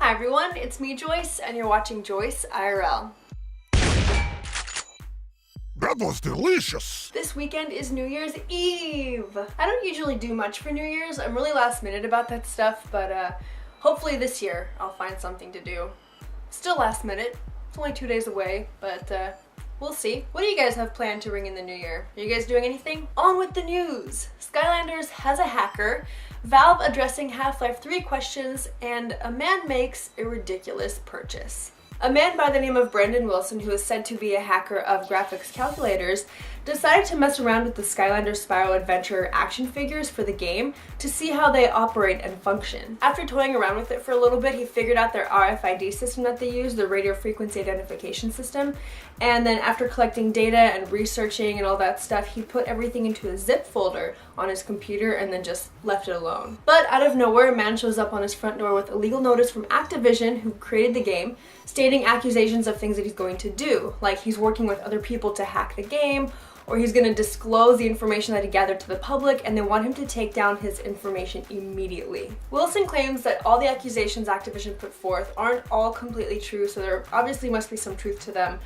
Hi everyone, it's me Joyce, and you're watching JoyceIRL. That was delicious! This weekend is New Year's Eve! I don't usually do much for New Year's. I'm really last minute about that stuff, but hopefully this year I'll find something to do. Still last minute. It's only 2 days away, but we'll see. What do you guys have planned to ring in the new year? Are you guys doing anything? On with the news! Skylanders has a hacker, Valve addressing Half-Life 3 questions, and a man makes a ridiculous purchase. A man by the name of Brendan Wilson, who is said to be a hacker of graphics calculators, decided to mess around with the Skylanders Spiral Adventure action figures for the game to see how they operate and function. After toying around with it for a little bit, he figured out their RFID system that they use, the radio frequency identification system, and then after collecting data and researching and all that stuff, he put everything into a zip folder on his computer and then just left it alone. But out of nowhere, a man shows up on his front door with a legal notice from Activision, who created the game, stating accusations of things that he's going to do, like he's working with other people to hack the game, or he's going to disclose the information that he gathered to the public, and they want him to take down his information immediately. Wilson claims that all the accusations Activision put forth aren't all completely true, so there obviously must be some truth to them.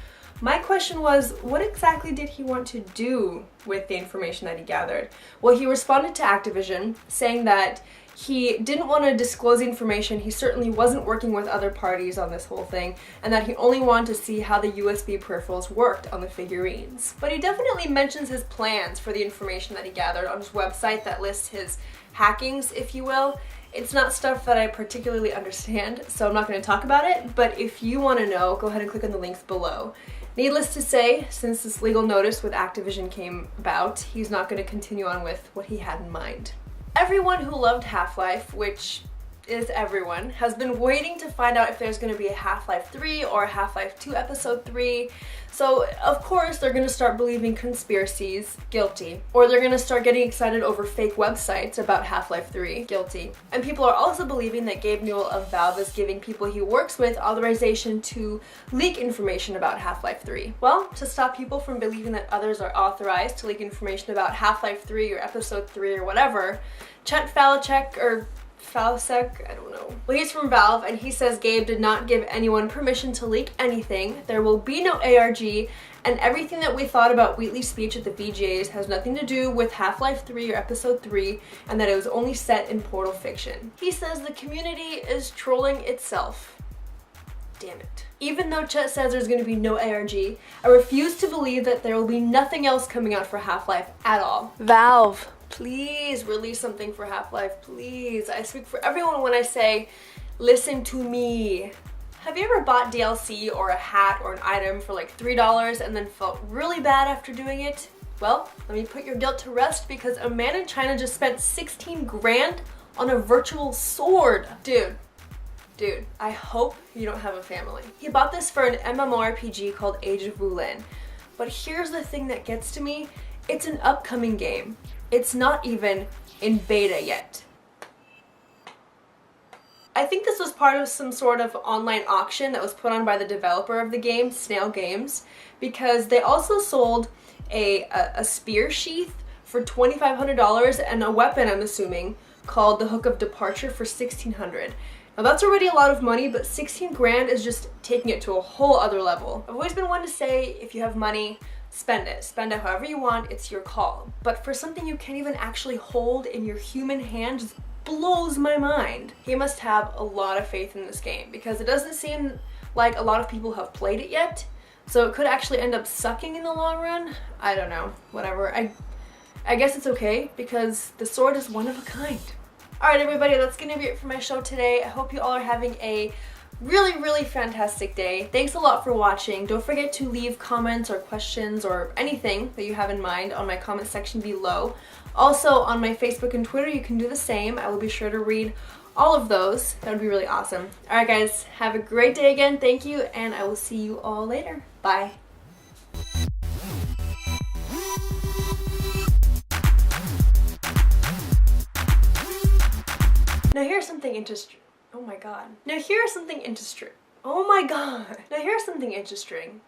My question was, what exactly did he want to do with the information that he gathered? Well, he responded to Activision saying that he didn't want to disclose the information, he certainly wasn't working with other parties on this whole thing, and that he only wanted to see how the USB peripherals worked on the figurines. But he definitely mentions his plans for the information that he gathered on his website that lists his hackings, if you will. It's not stuff that I particularly understand, so I'm not going to talk about it, but if you want to know, go ahead and click on the links below. Needless to say, since this legal notice with Activision came about, he's not going to continue on with what he had in mind. Everyone who loved Half-Life, which is everyone, has been waiting to find out if there's going to be a Half-Life 3 or a Half-Life 2 Episode 3. So, of course, they're going to start believing conspiracies, guilty. Or they're going to start getting excited over fake websites about Half-Life 3, guilty. And people are also believing that Gabe Newell of Valve is giving people he works with authorization to leak information about Half-Life 3. Well, to stop people from believing that others are authorized to leak information about Half-Life 3 or Episode 3 or whatever, Chet Falacek, or Falsec, I don't know. Well, he's from Valve, and he says Gabe did not give anyone permission to leak anything. There will be no ARG, and everything that we thought about Wheatley's speech at the VGAs has nothing to do with Half-Life 3 or Episode 3, and that it was only set in Portal fiction. He says the community is trolling itself. Damn it. Even though Chet says there's going to be no ARG, I refuse to believe that there will be nothing else coming out for Half-Life at all. Valve, please release something for Half-Life, please. I speak for everyone when I say, listen to me. Have you ever bought DLC or a hat or an item for like $3 and then felt really bad after doing it? Well, let me put your guilt to rest, because a man in China just spent 16 grand on a virtual sword. Dude, I hope you don't have a family. He bought this for an MMORPG called Age of Wulin. But here's the thing that gets to me. It's an upcoming game. It's not even in beta yet. I think this was part of some sort of online auction that was put on by the developer of the game, Snail Games, because they also sold a spear sheath for $2,500 and a weapon, I'm assuming, called the Hook of Departure for $1,600. Now that's already a lot of money, but 16 grand is just taking it to a whole other level. I've always been one to say, if you have money, spend it. Spend it however you want, it's your call. But for something you can't even actually hold in your human hand just blows my mind. He must have a lot of faith in this game, because it doesn't seem like a lot of people have played it yet. So it could actually end up sucking in the long run. I don't know, whatever. I guess it's okay, because the sword is one of a kind. Alright everybody, that's gonna be it for my show today. I hope you all are having a really fantastic day. Thanks a lot for watching. Don't forget to leave comments or questions or anything that you have in mind on my comment section below. Also on my Facebook and Twitter you can do the same. I will be sure to read all of those. That would be really awesome. Alright guys, have a great day again. Thank you, and I will see you all later. Bye. Now here's something interesting. Oh my god. Now here's something interesting. Oh my god. Now here's something interesting.